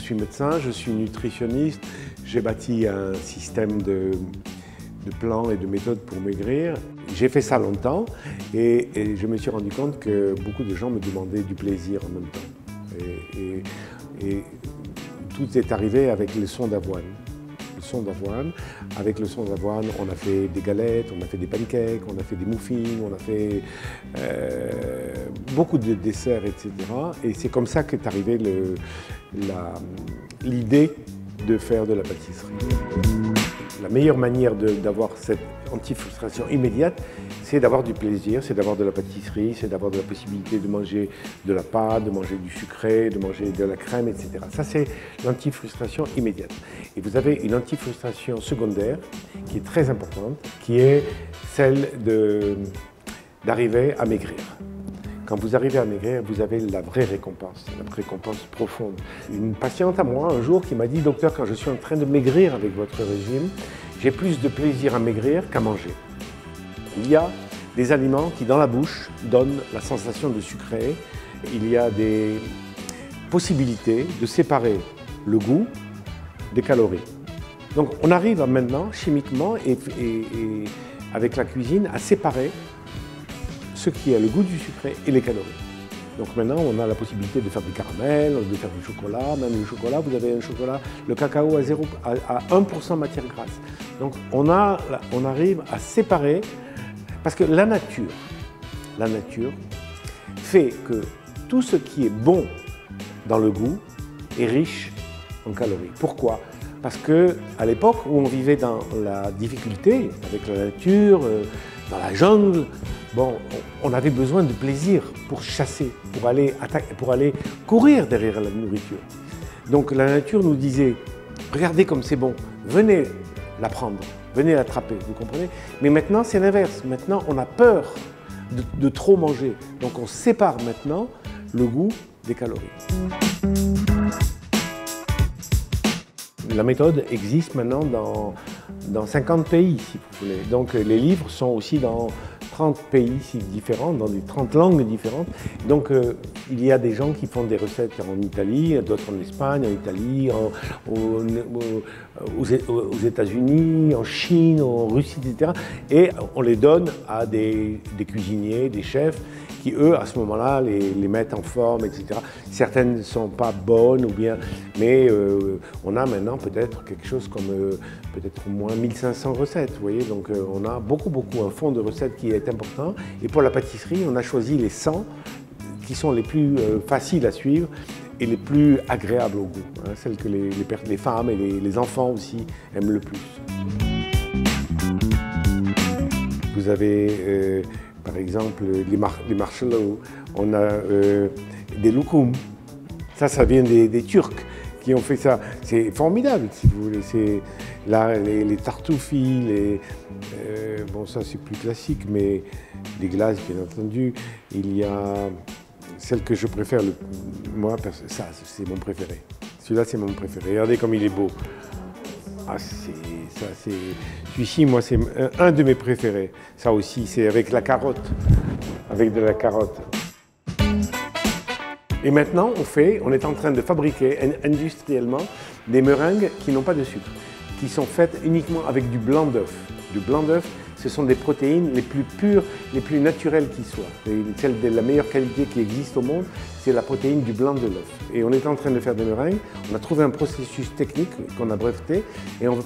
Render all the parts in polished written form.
suis médecin, je suis nutritionniste, j'ai bâti un système de plans et de méthodes pour maigrir. J'ai fait ça longtemps et je me suis rendu compte que beaucoup de gens me demandaient du plaisir en même temps. Et tout est arrivé avec le son d'avoine. Avec le son d'avoine, on a fait des galettes, on a fait des pancakes, on a fait des muffins, on a fait beaucoup de desserts, etc. Et c'est comme ça qu'est arrivée l'idée de faire de la pâtisserie. La meilleure manière d'avoir cette anti-frustration immédiate, c'est d'avoir du plaisir, c'est d'avoir de la pâtisserie, c'est d'avoir de la possibilité de manger de la pâte, de manger du sucré, de manger de la crème, etc. Ça, c'est l'anti-frustration immédiate. Et vous avez une anti-frustration secondaire qui est très importante, qui est celle d'arriver à maigrir. Quand vous arrivez à maigrir, vous avez la vraie récompense profonde. Une patiente à moi, un jour, qui m'a dit « Docteur, quand je suis en train de maigrir avec votre régime, j'ai plus de plaisir à maigrir qu'à manger. » Il y a des aliments qui, dans la bouche, donnent la sensation de sucré. Il y a des possibilités de séparer le goût des calories. Donc on arrive maintenant, chimiquement et avec la cuisine, à séparer ce qui est le goût du sucré et les calories. Donc maintenant, on a la possibilité de faire du caramel, de faire du chocolat, même le chocolat, vous avez un chocolat, le cacao à 1% matière grasse. Donc on arrive à séparer, parce que la nature fait que tout ce qui est bon dans le goût est riche en calories. Pourquoi? Parce qu'à l'époque où on vivait dans la difficulté, avec la nature, dans la jungle, bon, on avait besoin de plaisir pour chasser, pour aller courir derrière la nourriture. Donc la nature nous disait, regardez comme c'est bon, venez la prendre, venez l'attraper, vous comprenez? Mais maintenant c'est l'inverse, maintenant on a peur de trop manger. Donc on sépare maintenant le goût des calories. La méthode existe maintenant dans 50 pays, si vous voulez. Donc les livres sont aussi dans 30 pays différents, dans des 30 langues différentes. Donc il y a des gens qui font des recettes en Italie, d'autres en Espagne, en Italie, aux États-Unis, en Chine, en Russie, etc. Et on les donne à des cuisiniers, des chefs, qui eux, à ce moment-là, les mettent en forme, etc. Certaines ne sont pas bonnes, mais on a maintenant peut-être quelque chose comme peut-être au moins 1500 recettes, vous voyez. Donc on a beaucoup un fond de recettes qui est important. Et pour la pâtisserie, on a choisi les 100 qui sont les plus faciles à suivre et les plus agréables au goût, hein, celles que les femmes et les enfants aussi aiment le plus. Vous avez par exemple les marshmallows, on a des loukoums. Ça vient des Turcs qui ont fait ça. C'est formidable, si vous voulez. C'est là les tartoufis, bon ça c'est plus classique, mais les glaces bien entendu. Il y a celle que je préfère, moi ça c'est mon préféré. Celui-là c'est mon préféré. Regardez comme il est beau. Ah, celui-ci, moi, c'est un de mes préférés. Ça aussi, c'est avec la carotte, avec de la carotte. Et maintenant, on est en train de fabriquer industriellement des meringues qui n'ont pas de sucre, qui sont faites uniquement avec du blanc d'œuf. Du blanc d'œuf, ce sont des protéines les plus pures, les plus naturelles qui soient. Et celle de la meilleure qualité qui existe au monde, c'est la protéine du blanc de l'œuf. Et on est en train de faire des meringues. On a trouvé un processus technique qu'on a breveté et on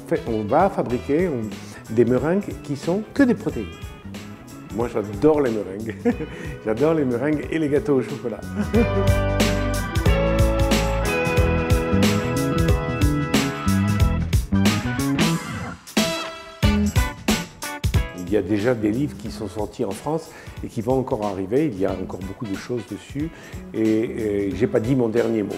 va fabriquer des meringues qui sont que des protéines. Moi, j'adore les meringues. J'adore les meringues et les gâteaux au chocolat. Il y a déjà des livres qui sont sortis en France et qui vont encore arriver. Il y a encore beaucoup de choses dessus et j'ai pas dit mon dernier mot.